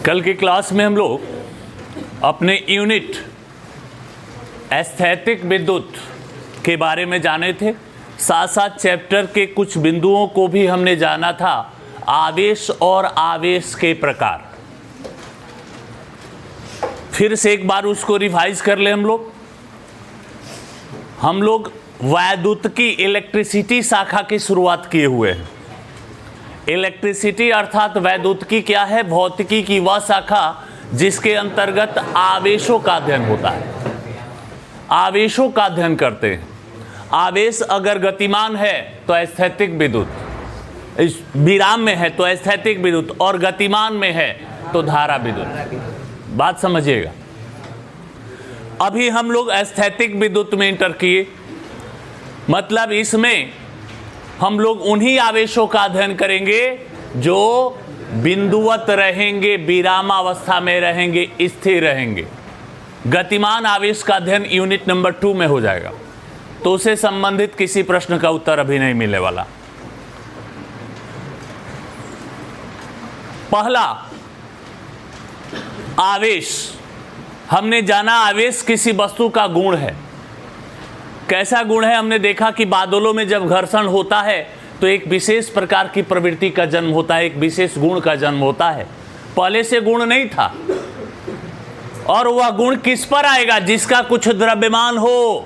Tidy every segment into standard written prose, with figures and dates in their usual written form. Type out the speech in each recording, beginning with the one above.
कल की क्लास में हम लोग अपने यूनिट एस्थेटिक विद्युत के बारे में जाने थे। साथ साथ चैप्टर के कुछ बिंदुओं को भी हमने जाना था, आवेश और आवेश के प्रकार। फिर से एक बार उसको रिवाइज कर ले। हम लोग वैद्युतिकी इलेक्ट्रिसिटी शाखा की शुरुआत किए हुए हैं। इलेक्ट्रिसिटी अर्थात वैद्युतिकी क्या है? भौतिकी की वह शाखा जिसके अंतर्गत आवेशों का अध्ययन होता है। आवेशों का अध्ययन करते हैं। आवेश अगर गतिमान है तो एस्थेटिक विद्युत, इस विराम में है तो एस्थेटिक विद्युत, और गतिमान में है तो धारा विद्युत। बात समझिएगा। अभी हम लोग एस्थेटिक विद्युत में इंटर किए, मतलब इसमें हम लोग उन्हीं आवेशों का अध्ययन करेंगे जो बिंदुवत रहेंगे, विरामावस्था में रहेंगे, स्थिर रहेंगे। गतिमान आवेश का अध्ययन यूनिट नंबर 2 में हो जाएगा, तो उससे संबंधित किसी प्रश्न का उत्तर अभी नहीं मिलने वाला। पहला आवेश, हमने जाना आवेश किसी वस्तु का गुण है। कैसा गुण है? हमने देखा कि बादलों में जब घर्षण होता है तो एक विशेष प्रकार की प्रवृत्ति का जन्म होता है, एक विशेष गुण का जन्म होता है। पहले से गुण नहीं था, और वह गुण किस पर आएगा? जिसका कुछ द्रव्यमान हो,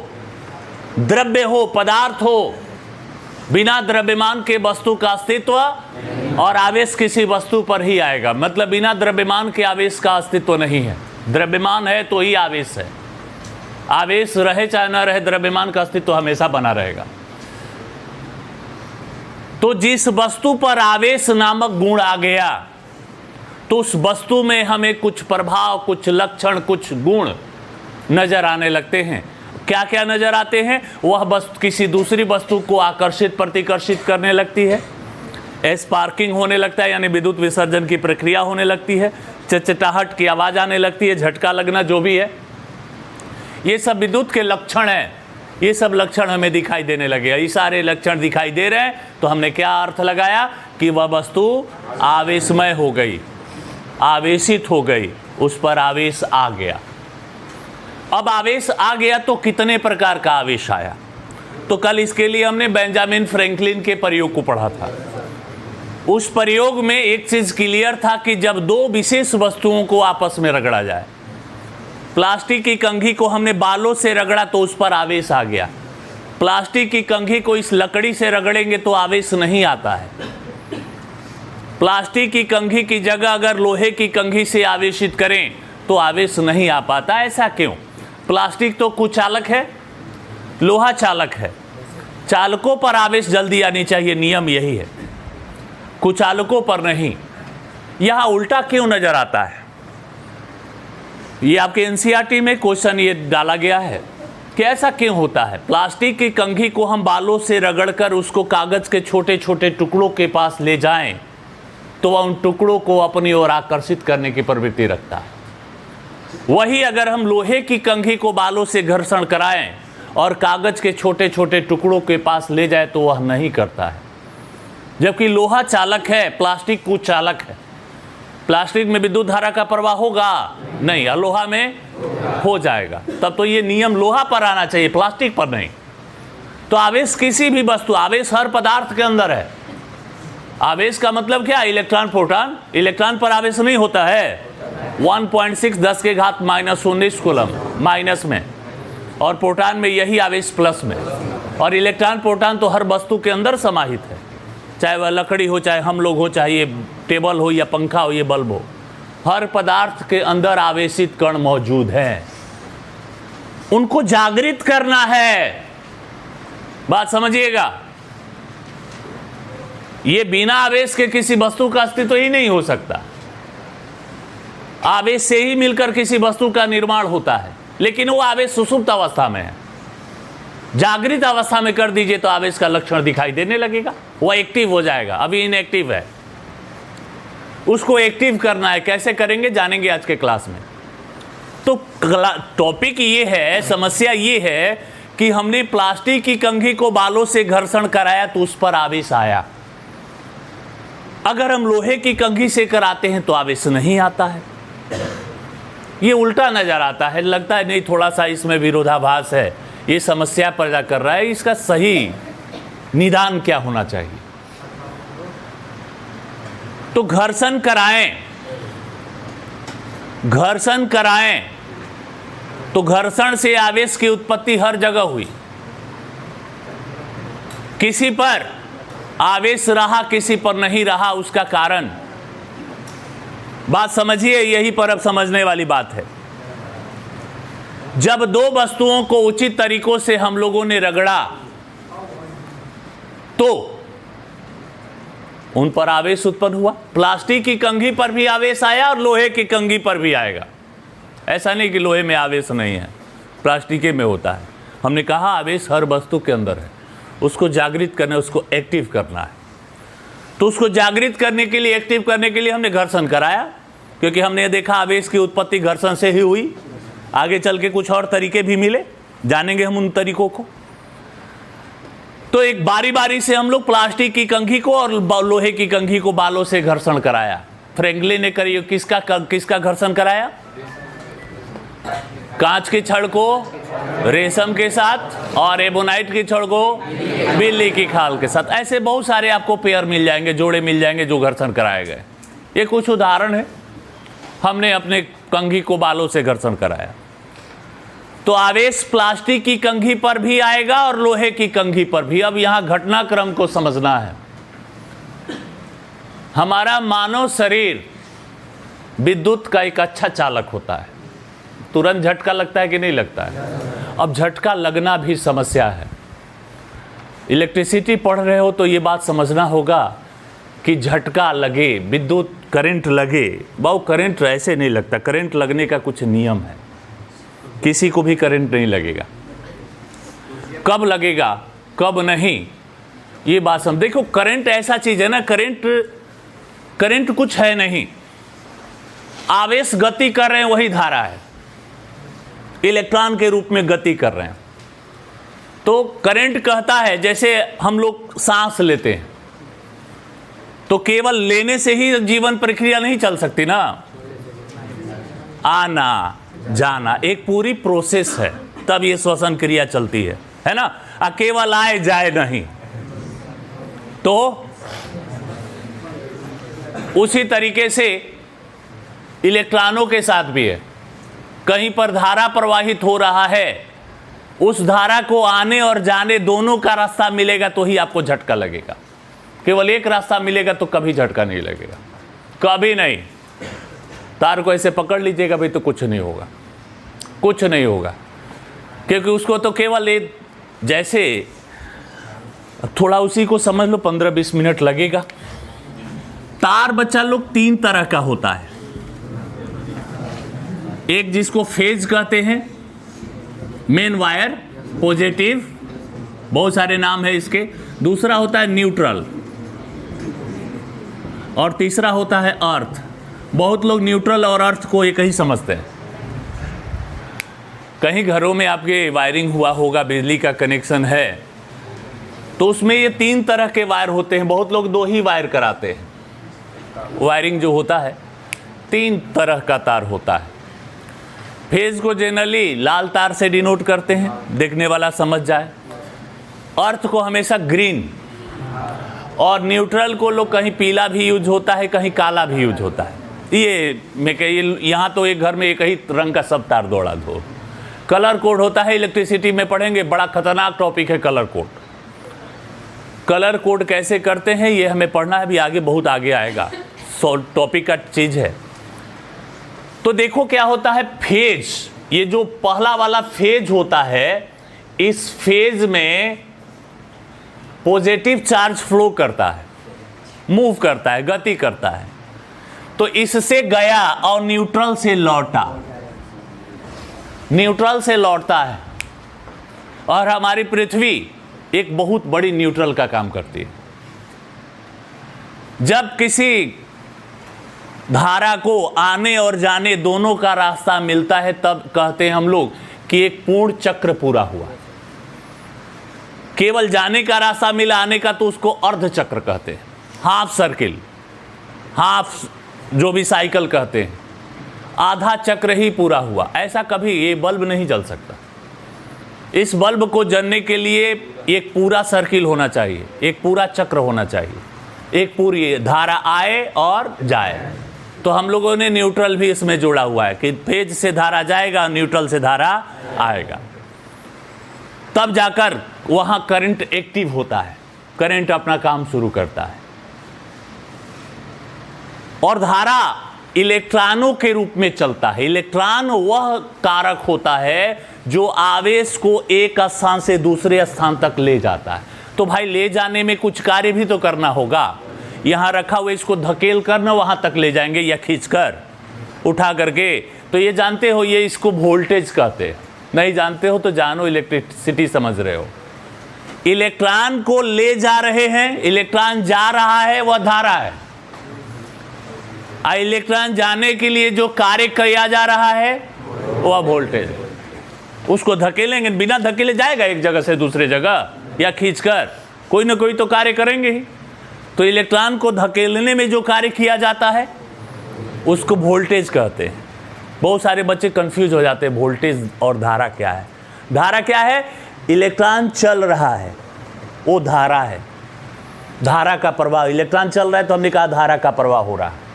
द्रव्य हो, पदार्थ हो। बिना द्रव्यमान के वस्तु का अस्तित्व और आवेश किसी वस्तु पर ही आएगा। मतलब बिना द्रव्यमान के आवेश का अस्तित्व नहीं है। द्रव्यमान है तो ही आवेश है। आवेश रहे चाहे न रहे, द्रव्यमान का अस्तित्व हमेशा बना रहेगा। तो जिस वस्तु पर आवेश नामक गुण आ गया तो उस वस्तु में हमें कुछ प्रभाव, कुछ लक्षण, कुछ गुण नजर आने लगते हैं। क्या क्या नजर आते हैं? वह वस्तु किसी दूसरी वस्तु को आकर्षित, प्रतिकर्षित करने लगती है। स्पार्किंग होने लगता है, यानी विद्युत विसर्जन की प्रक्रिया होने लगती है। चटचटाहट की आवाज आने लगती है, झटका लगना, जो भी है। ये सब विद्युत के लक्षण हैं। ये सब लक्षण हमें दिखाई देने लगे। ये सारे लक्षण दिखाई दे रहे हैं तो हमने क्या अर्थ लगाया कि वह वस्तु आवेशमय हो गई, आवेशित हो गई, उस पर आवेश आ गया। अब आवेश आ गया तो कितने प्रकार का आवेश आया? तो कल इसके लिए हमने बेंजामिन फ्रैंकलिन के प्रयोग को पढ़ा था। उस प्रयोग में एक चीज क्लियर था कि जब दो विशेष वस्तुओं को आपस में रगड़ा जाए, प्लास्टिक की कंघी को हमने बालों से रगड़ा तो उस पर आवेश आ गया। प्लास्टिक की कंघी को इस लकड़ी से रगड़ेंगे तो आवेश नहीं आता है। प्लास्टिक की कंघी की जगह अगर लोहे की कंघी से आवेशित करें तो आवेश नहीं आ पाता। ऐसा क्यों? प्लास्टिक तो कुचालक है, लोहा चालक है। चालकों पर आवेश जल्दी आनी चाहिए, नियम यही है, कुचालकों पर नहीं। यहां उल्टा क्यों नजर आता है? ये आपके एनसीईआरटी में क्वेश्चन ये डाला गया है कि ऐसा क्यों होता है। प्लास्टिक की कंघी को हम बालों से रगड़कर उसको कागज के छोटे छोटे टुकड़ों के पास ले जाएं तो वह उन टुकड़ों को अपनी ओर आकर्षित करने की प्रवृत्ति रखता है। वही अगर हम लोहे की कंघी को बालों से घर्षण कराएं और कागज के छोटे छोटे टुकड़ों के पास ले जाए तो वह नहीं करता है। जबकि लोहा चालक है, प्लास्टिक कुचालक है। प्लास्टिक में विद्युत धारा का प्रवाह होगा नहीं, लोहा में हो जाएगा। तब तो ये नियम लोहा पर आना चाहिए, प्लास्टिक पर नहीं। तो आवेश किसी भी वस्तु, आवेश हर पदार्थ के अंदर है। आवेश का मतलब क्या? Electron, proton. इलेक्ट्रॉन पर आवेश नहीं होता है। 1.6 10 के घात -19 कूलम माइनस में, और प्रोटॉन में यही आवेश प्लस में। और इलेक्ट्रॉन, प्रोटॉन तो हर वस्तु के अंदर समाहित है, चाहे वह लकड़ी हो, चाहे हम लोग हो, चाहे ये टेबल हो या पंखा हो, ये बल्ब हो। हर पदार्थ के अंदर आवेशित कण मौजूद हैं। उनको जागृत करना है। बात समझिएगा। ये बिना आवेश के किसी वस्तु का अस्तित्व ही नहीं हो सकता। आवेश से ही मिलकर किसी वस्तु का निर्माण होता है, लेकिन वो आवेश सुषुप्त अवस्था में है। जागृत अवस्था में कर दीजिए तो आवेश का लक्षण दिखाई देने लगेगा, वह एक्टिव हो जाएगा। अभी इनएक्टिव है, उसको एक्टिव करना है। कैसे करेंगे जानेंगे आज के क्लास में। तो टॉपिक ये है, समस्या ये है कि हमने प्लास्टिक की कंघी को बालों से घर्षण कराया तो उस पर आवेश आया। अगर हम लोहे की कंघी से कराते हैं तो आवेश नहीं आता है। ये उल्टा नजर आता है, लगता है नहीं थोड़ा सा इसमें विरोधाभास है, ये समस्या पैदा कर रहा है, इसका सही निदान क्या होना चाहिए। तो घर्षण कराएं, घर्षण कराएं तो घर्षण से आवेश की उत्पत्ति हर जगह हुई। किसी पर आवेश रहा, किसी पर नहीं रहा, उसका कारण बात समझिए, यही पर अब समझने वाली बात है। जब दो वस्तुओं को उचित तरीकों से हम लोगों ने रगड़ा तो उन पर आवेश उत्पन्न हुआ। प्लास्टिक की कंघी पर भी आवेश आया और लोहे की कंघी पर भी आएगा। ऐसा नहीं कि लोहे में आवेश नहीं है, प्लास्टिक में होता है। हमने कहा आवेश हर वस्तु के अंदर है, उसको जागृत करना, उसको एक्टिव करना है। तो उसको जागृत करने के लिए, एक्टिव करने के लिए हमने घर्षण कराया, क्योंकि हमने देखा आवेश की उत्पत्ति घर्षण से ही हुई। आगे चल के कुछ और तरीके भी मिले, जानेंगे हम उन तरीकों को। तो एक बारी बारी से हम लोग प्लास्टिक की कंघी को और लोहे की कंघी को बालों से घर्षण कराया। फ्रैंकलिन ने करिए किसका घर्षण कराया? कांच की छड़ को रेशम के साथ और एबोनाइट की छड़ को बिल्ली की खाल के साथ। ऐसे बहुत सारे आपको पेयर मिल जाएंगे, जोड़े मिल जाएंगे जो घर्षण कराए गए। ये कुछ उदाहरण है। हमने अपने कंघी को बालों से घर्षण कराया। तो आवेश प्लास्टिक की कंघी पर भी आएगा और लोहे की कंघी पर भी। अब यहां घटनाक्रम को समझना है। हमारा मानव शरीर विद्युत का एक अच्छा चालक होता है। तुरंत झटका लगता है कि नहीं लगता है? अब झटका लगना भी समस्या है। इलेक्ट्रिसिटी पढ़ रहे हो तो ये बात समझना होगा कि झटका लगे, विद्युत करंट लगे। बहु करंट ऐसे नहीं लगता, करंट लगने का कुछ नियम है। किसी को भी करंट नहीं लगेगा। कब लगेगा कब नहीं, ये बात समझ। देखो करंट ऐसा चीज है ना, करंट कुछ है नहीं। आवेश गति कर रहे हैं, वही धारा है। इलेक्ट्रॉन के रूप में गति कर रहे हैं। तो करंट कहता है, जैसे हम लोग सांस लेते हैं तो केवल लेने से ही जीवन प्रक्रिया नहीं चल सकती ना, आना जाना एक पूरी प्रोसेस है, तब ये श्वसन क्रिया चलती है ना। केवल आए जाए नहीं। तो उसी तरीके से इलेक्ट्रॉनों के साथ भी है। कहीं पर धारा प्रवाहित हो रहा है, उस धारा को आने और जाने दोनों का रास्ता मिलेगा तो ही आपको झटका लगेगा। केवल एक रास्ता मिलेगा तो कभी झटका नहीं लगेगा, कभी नहीं। तार को ऐसे पकड़ लीजिएगा भाई तो कुछ नहीं होगा, कुछ नहीं होगा, क्योंकि उसको तो केवल एक जैसे थोड़ा उसी को समझ लो 15-20 मिनट लगेगा। तार बच्चा लोग 3 तरह का होता है। एक जिसको फेज कहते हैं, मेन वायर, पॉजिटिव, बहुत सारे नाम है इसके। दूसरा होता है न्यूट्रल और तीसरा होता है अर्थ। बहुत लोग न्यूट्रल और अर्थ को एक ही समझते हैं। कहीं घरों में आपके वायरिंग हुआ होगा, बिजली का कनेक्शन है तो उसमें ये 3 तरह के वायर होते हैं। बहुत लोग 2 ही वायर कराते हैं। वायरिंग जो होता है 3 तरह का तार होता है। फेज को जनरली लाल तार से डिनोट करते हैं, देखने वाला समझ जाए। अर्थ को हमेशा ग्रीन, और न्यूट्रल को लोग कहीं पीला भी यूज होता है, कहीं काला भी यूज होता है। यहाँ तो एक घर में एक ही रंग का सब तार दौड़ा दो। कलर कोड होता है, इलेक्ट्रिसिटी में पढ़ेंगे, बड़ा खतरनाक टॉपिक है कलर कोड। कलर कोड कैसे करते हैं ये हमें पढ़ना है, अभी आगे बहुत आगे आएगा, टॉपिक का चीज है। तो देखो क्या होता है, फेज, ये जो पहला वाला फेज होता है, इस फेज में पॉजिटिव चार्ज फ्लो करता है, मूव करता है, गति करता है। तो इससे गया और न्यूट्रल से लौटा, न्यूट्रल से लौटता है। और हमारी पृथ्वी एक बहुत बड़ी न्यूट्रल का काम करती है। जब किसी धारा को आने और जाने दोनों का रास्ता मिलता है, तब कहते हैं हम लोग कि एक पूर्ण चक्र पूरा हुआ। केवल जाने का रास्ता मिला, आने का तो उसको अर्ध चक्र कहते हैं, हाफ सर्किल, हाफ जो भी साइकिल कहते हैं। आधा चक्र ही पूरा हुआ। ऐसा कभी ये बल्ब नहीं जल सकता। इस बल्ब को जलने के लिए एक पूरा सर्किल होना चाहिए, एक पूरा चक्र होना चाहिए, एक पूरी धारा आए और जाए। तो हम लोगों ने न्यूट्रल भी इसमें जोड़ा हुआ है कि फेज से धारा जाएगा, न्यूट्रल से धारा आएगा, तब जाकर वहां करंट एक्टिव होता है, करंट अपना काम शुरू करता है। और धारा इलेक्ट्रॉनों के रूप में चलता है। इलेक्ट्रॉन वह कारक होता है जो आवेश को एक स्थान से दूसरे स्थान तक ले जाता है। तो भाई ले जाने में कुछ कार्य भी तो करना होगा। यहां रखा हुआ इसको धकेल कर ना वहां तक ले जाएंगे या खींचकर उठा करके। तो ये जानते हो, ये इसको वोल्टेज कहते हैं। नहीं जानते हो तो जानो, इलेक्ट्रिसिटी समझ रहे हो। इलेक्ट्रॉन को ले जा रहे हैं, इलेक्ट्रॉन जा रहा है, वह धारा है। इलेक्ट्रॉन जाने के लिए जो कार्य किया जा रहा है वह वोल्टेज है। उसको धकेलेंगे, बिना धकेले जाएगा एक जगह से दूसरे जगह या खींचकर, कोई ना कोई तो कार्य करेंगे ही। तो इलेक्ट्रॉन को धकेलने में जो कार्य किया जाता है उसको वोल्टेज कहते हैं। बहुत सारे बच्चे कंफ्यूज हो जाते हैं, वोल्टेज और धारा क्या है। धारा क्या है? इलेक्ट्रॉन चल रहा है, वो धारा है, धारा का प्रवाह। इलेक्ट्रॉन चल रहा है तो हमने कहा धारा का प्रवाह हो रहा है।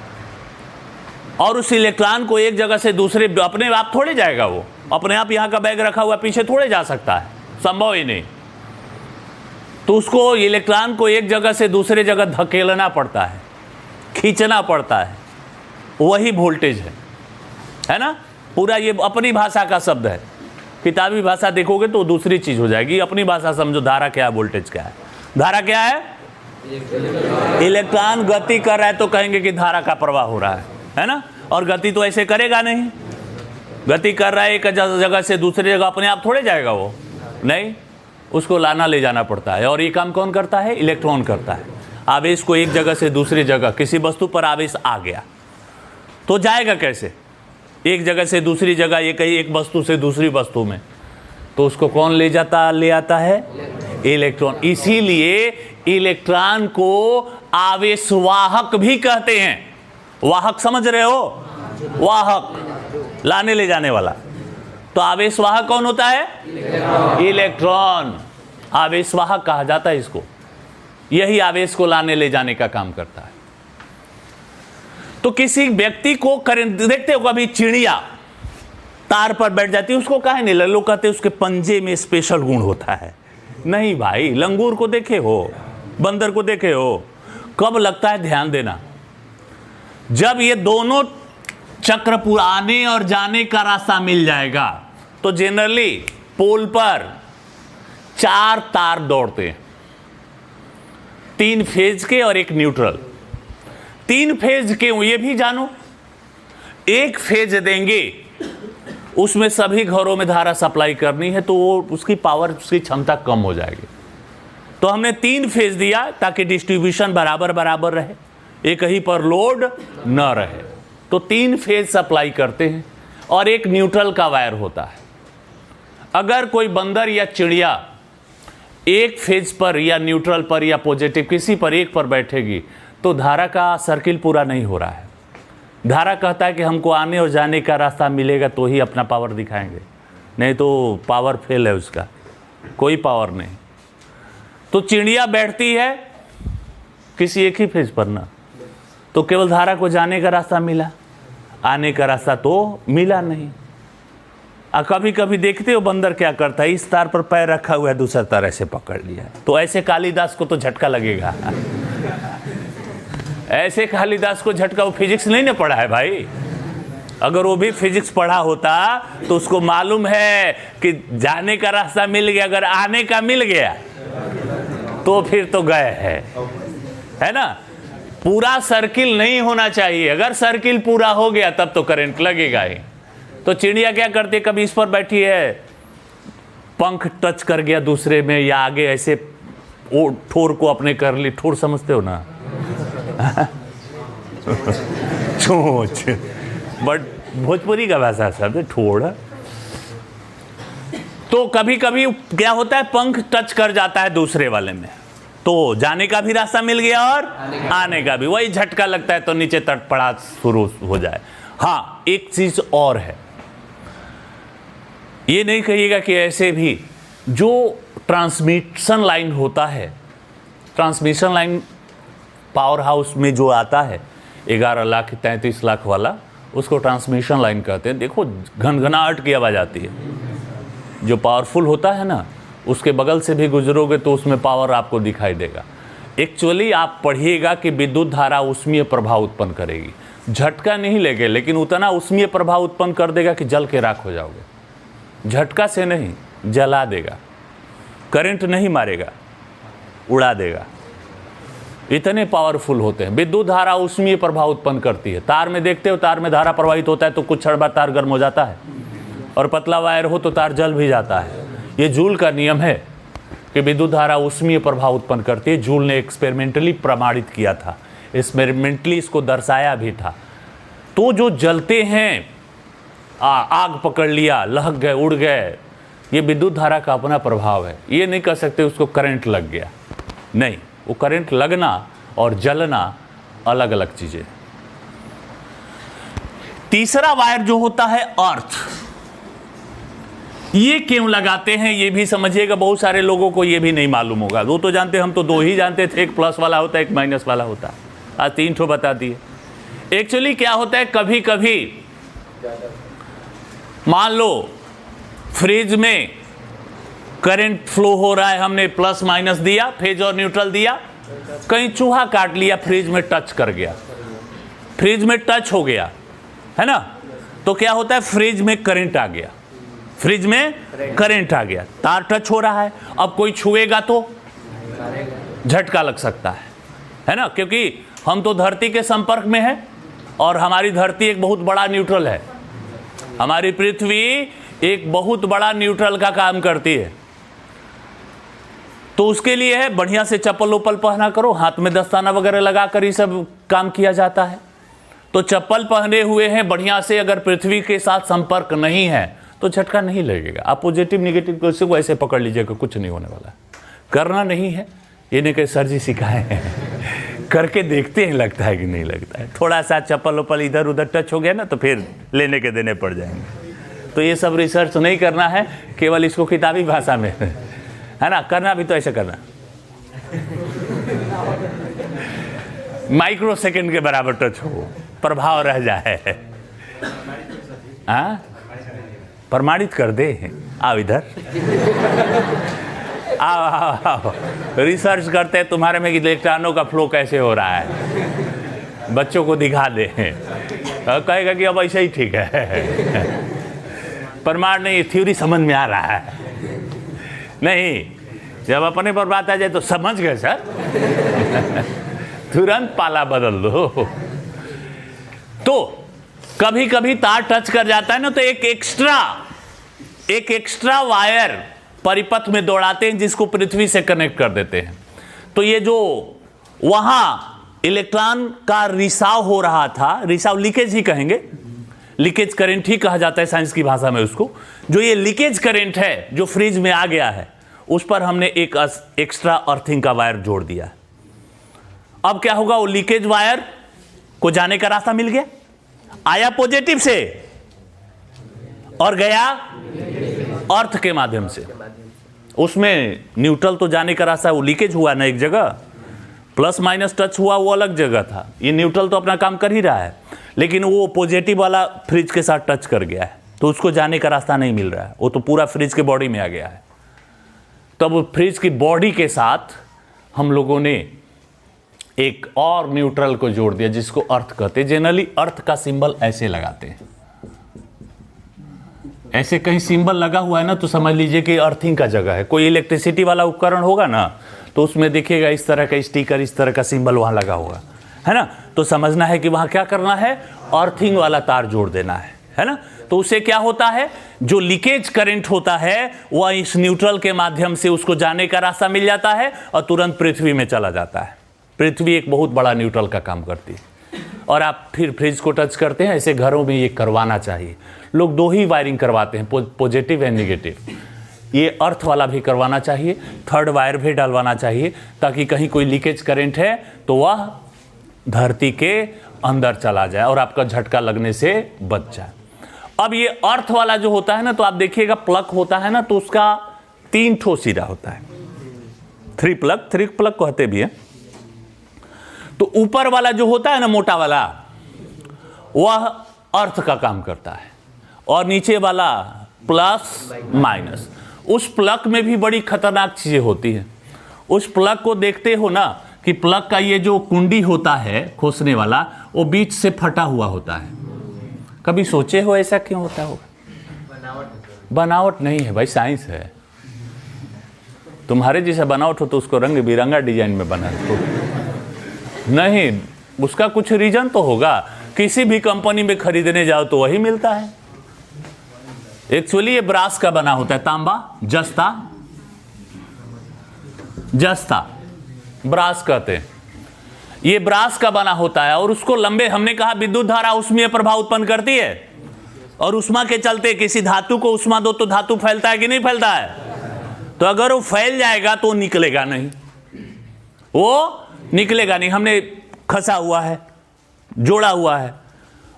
और उस इलेक्ट्रॉन को एक जगह से दूसरे, अपने आप थोड़े जाएगा, वो अपने आप यहाँ का बैग रखा हुआ पीछे थोड़े जा सकता है, संभव ही नहीं। तो उसको, इलेक्ट्रॉन को एक जगह से दूसरे जगह धकेलना पड़ता है, खींचना पड़ता है, वही वोल्टेज है ना। पूरा ये अपनी भाषा का शब्द है। किताबी भाषा देखोगे तो दूसरी चीज हो जाएगी। अपनी भाषा समझो, धारा क्या है, वोल्टेज क्या है। धारा क्या है? इलेक्ट्रॉन गति कर रहा है तो कहेंगे कि धारा का प्रवाह हो रहा है ना। और गति तो ऐसे करेगा नहीं, गति कर रहा है एक जगह से दूसरी जगह, अपने आप थोड़े जाएगा वो, नहीं, उसको लाना ले जाना पड़ता है। और ये काम कौन करता है? इलेक्ट्रॉन करता है। आवेश को एक जगह से दूसरी जगह, किसी वस्तु पर आवेश आ गया तो जाएगा कैसे? एक जगह से दूसरी जगह, ये कहीं एक वस्तु से दूसरी वस्तु में, तो उसको कौन ले आता है? इलेक्ट्रॉन। इसीलिए इलेक्ट्रॉन को आवेशवाहक भी कहते हैं। वाहक समझ रहे हो? वाहक, लाने ले जाने वाला। तो आवेशवाहक कौन होता है? इलेक्ट्रॉन। आवेशवाहक कहा जाता है इसको। यही आवेश को लाने ले जाने का काम करता है। तो किसी व्यक्ति को करंट, देखते हो कभी चिड़िया तार पर बैठ जाती है, उसको काहे नहीं, लोग कहते हैं उसके पंजे में स्पेशल गुण होता है। नहीं भाई, लंगूर को देखे हो, बंदर को देखे हो, कब लगता है? ध्यान देना, जब ये दोनों चक्र पूरा आने और जाने का रास्ता मिल जाएगा तो जनरली पोल पर 4 तार दौड़ते हैं, 3 फेज के और एक न्यूट्रल। 3 फेज के ये भी जानो, एक फेज देंगे उसमें सभी घरों में धारा सप्लाई करनी है तो वो उसकी पावर, उसकी क्षमता कम हो जाएगी। तो हमने 3 फेज दिया ताकि डिस्ट्रीब्यूशन बराबर बराबर रहे, एक ही पर लोड न रहे। तो 3 फेज सप्लाई करते हैं और एक न्यूट्रल का वायर होता है। अगर कोई बंदर या चिड़िया एक फेज पर या न्यूट्रल पर या पॉजिटिव किसी पर एक पर बैठेगी तो धारा का सर्किल पूरा नहीं हो रहा है। धारा कहता है कि हमको आने और जाने का रास्ता मिलेगा तो ही अपना पावर दिखाएंगे, नहीं तो पावर फेल है, उसका कोई पावर नहीं। तो चिड़िया बैठती है किसी एक ही फेज पर ना, तो केवल धारा को जाने का रास्ता मिला, आने का रास्ता तो मिला नहीं। कभी कभी देखते हो बंदर क्या करता है, इस तार पर पैर रखा हुआ है, दूसरा तार ऐसे पकड़ लिया, तो ऐसे कालिदास को तो झटका लगेगा। ऐसे कालिदास को झटका, वो फिजिक्स नहीं ना पढ़ा है भाई। अगर वो भी फिजिक्स पढ़ा होता तो उसको मालूम है कि जाने का रास्ता मिल गया, अगर आने का मिल गया तो फिर तो गए है ना। पूरा सर्किल नहीं होना चाहिए, अगर सर्किल पूरा हो गया तब तो करंट लगेगा ही। तो चिड़िया क्या करती है, कभी इस पर बैठी है, पंख टच कर गया दूसरे में, या आगे ऐसे वो ठोर को अपने कर ली, ठोर समझते हो ना, चोंच, बट भोजपुरी का भाषा शब्द है ठोड़। तो कभी कभी क्या होता है, पंख टच कर जाता है दूसरे वाले में, तो जाने का भी रास्ता मिल गया और आने का भी। वही झटका लगता है तो नीचे तड़पड़ा शुरू हो जाए। हाँ, एक चीज और है, ये नहीं कहिएगा कि ऐसे भी जो ट्रांसमिशन लाइन होता है, ट्रांसमिशन लाइन पावर हाउस में जो आता है 11 लाख 33 लाख वाला, उसको ट्रांसमिशन लाइन कहते हैं। देखो घनघनाहट की आवाज़ आती है, जो पावरफुल होता है ना, उसके बगल से भी गुजरोगे तो उसमें पावर आपको दिखाई देगा। एक्चुअली आप पढ़िएगा कि विद्युत धारा ऊष्मीय प्रभाव उत्पन्न करेगी, झटका नहीं लेगे, लेकिन उतना ऊष्मीय प्रभाव उत्पन्न कर देगा कि जल के राख हो जाओगे। झटका से नहीं, जला देगा, करंट नहीं मारेगा, उड़ा देगा। इतने पावरफुल होते हैं। विद्युत धारा ऊष्मीय प्रभाव उत्पन्न करती है। तार में देखते हो, तार में धारा प्रवाहित होता है तो कुछ क्षण बाद तार गर्म हो जाता है, और पतला वायर हो तो तार जल भी जाता है। ये जूल का नियम है कि विद्युत धारा ऊष्मीय प्रभाव उत्पन्न करती है। जूल ने एक्सपेरिमेंटली प्रमाणित किया था, एक्सपेरिमेंटली इसको दर्शाया भी था। तो जो जलते हैं, आग पकड़ लिया, लहक गए, उड़ गए, ये विद्युत धारा का अपना प्रभाव है। ये नहीं कह सकते उसको करंट लग गया, नहीं, वो करंट लगना और जलना अलग अलग चीजें। तीसरा वायर जो होता है अर्थ, ये क्यों लगाते हैं ये भी समझिएगा। बहुत सारे लोगों को ये भी नहीं मालूम होगा। वो तो जानते, हम तो दो ही जानते थे, एक प्लस वाला होता है, एक माइनस वाला होता है। आज 3 ठो बता दिए। एक्चुअली क्या होता है, कभी कभी मान लो फ्रिज में करंट फ्लो हो रहा है, हमने प्लस माइनस दिया, फेज और न्यूट्रल दिया, कहीं चूहा काट लिया, फ्रिज में टच कर गया, फ्रिज में टच हो गया, है ना, तो क्या होता है, फ्रिज में करंट आ गया, फ्रिज में करंट आ गया, तार टच हो रहा है। अब कोई छुएगा तो झटका लग सकता है ना, क्योंकि हम तो धरती के संपर्क में है और हमारी धरती एक बहुत बड़ा न्यूट्रल है। हमारी पृथ्वी एक बहुत बड़ा न्यूट्रल का काम करती है। तो उसके लिए है बढ़िया से चप्पल उप्पल पहना करो, हाथ में दस्ताना वगैरह लगाकर ये सब काम किया जाता है। तो चप्पल पहने हुए हैं बढ़िया से, अगर पृथ्वी के साथ संपर्क नहीं है तो झटका नहीं लगेगा। आप पॉजिटिव निगेटिव को ऐसे पकड़ लीजिएगा, कुछ नहीं होने वाला। करना नहीं है, ये नहीं कि सर जी सिखाए हैं, करके देखते हैं लगता है कि नहीं लगता है। थोड़ा सा चप्पल उप्पल इधर उधर टच हो गया ना तो फिर लेने के देने पड़ जाएंगे। तो ये सब रिसर्च नहीं करना है, केवल इसको किताबी भाषा में, है ना, करना भी तो ऐसे करना, माइक्रो सेकंड के बराबर टच हो, प्रभाव रह जाए। हाँ, प्रमाणित कर दे। आओ इधर, आओ, रिसर्च करते हैं तुम्हारे में कि इलेक्ट्रॉनों का फ्लो कैसे हो रहा है, बच्चों को दिखा दे, कहेगा कि अब ऐसा ही ठीक है। प्रमाण नहीं, थ्योरी समझ में आ रहा है। नहीं, जब अपने पर बात आ जाए तो समझ गए सर, तुरंत पाला बदल दो। तो कभी कभी तार टच कर जाता है ना, तो एक एक्स्ट्रा वायर परिपथ में दौड़ाते हैं जिसको पृथ्वी से कनेक्ट कर देते हैं। तो ये जो वहां इलेक्ट्रॉन का रिसाव हो रहा था, रिसाव लीकेज ही कहेंगे, लीकेज करंट ही कहा जाता है साइंस की भाषा में उसको। जो ये लीकेज करंट है जो फ्रिज में आ गया है, उस पर हमने एक एक्स्ट्रा अर्थिंग का वायर जोड़ दिया है। अब क्या होगा, वो लीकेज वायर को जाने का रास्ता मिल गया, आया पॉजिटिव से और गया अर्थ के माध्यम से। उसमें न्यूट्रल तो जाने का रास्ता, वो लीकेज हुआ ना एक जगह, प्लस माइनस टच हुआ वो अलग जगह था। ये न्यूट्रल तो अपना काम कर ही रहा है, लेकिन वो पॉजिटिव वाला फ्रिज के साथ टच कर गया है, तो उसको जाने का रास्ता नहीं मिल रहा है, वो तो पूरा फ्रिज के बॉडी में आ गया है। तब फ्रिज की बॉडी के साथ हम लोगों ने एक और न्यूट्रल को जोड़ दिया जिसको अर्थ कहते हैं। जनरली अर्थ का सिंबल ऐसे लगाते हैं, ऐसे कहीं सिंबल लगा हुआ है ना तो समझ लीजिए कि अर्थिंग का जगह है। कोई इलेक्ट्रिसिटी वाला उपकरण होगा ना तो उसमें देखिएगा इस तरह का स्टिकर, इस तरह का सिंबल वहां लगा होगा, है ना, तो समझना है कि वहां क्या करना है, अर्थिंग वाला तार जोड़ देना है ना। तो उससे क्या होता है, जो लीकेज करंट होता है वह इस न्यूट्रल के माध्यम से उसको जाने का रास्ता मिल जाता है और तुरंत पृथ्वी में चला जाता है। पृथ्वी एक बहुत बड़ा न्यूट्रल का काम करती है। और आप फिर फ्रिज को टच करते हैं, ऐसे घरों में ये करवाना चाहिए। लोग 2 ही वायरिंग करवाते हैं, पॉजिटिव एंड नेगेटिव। ये अर्थ वाला भी करवाना चाहिए, थर्ड वायर भी डलवाना चाहिए, ताकि कहीं कोई लीकेज करंट है तो वह धरती के अंदर चला जाए और आपका झटका लगने से बच जाए। अब ये अर्थ वाला जो होता है ना, तो आप देखिएगा प्लग होता है ना, तो उसका 3 ठो सिरा होता है, 3 प्लग कहते भी है। तो ऊपर वाला जो होता है ना मोटा वाला, वह अर्थ का काम करता है, और नीचे वाला प्लस माइनस। उस प्लग में भी बड़ी खतरनाक चीजें होती हैं। उस प्लग को देखते हो ना कि प्लग का ये जो कुंडी होता है खोसने वाला, वो बीच से फटा हुआ होता है। कभी सोचे हो ऐसा क्यों होता होगा? बनावट नहीं है भाई, साइंस है। तुम्हारे जैसा बनावट हो तो उसको रंग बिरंगा डिजाइन में बना दो, नहीं, उसका कुछ रीजन तो होगा। किसी भी कंपनी में खरीदने जाओ तो वही मिलता है। एक्चुअली ये ब्रास का बना होता है, तांबा, जस्ता ब्रास कहते हैं। ये ब्रास का बना होता है, और उसको लंबे, हमने कहा विद्युत धारा उष्मीय प्रभाव उत्पन्न करती है, और उष्मा के चलते किसी धातु को उष्मा दो तो धातु फैलता है कि नहीं फैलता है? तो अगर वो फैल जाएगा तो निकलेगा नहीं, वो निकलेगा नहीं। हमने खसा हुआ है, जोड़ा हुआ है,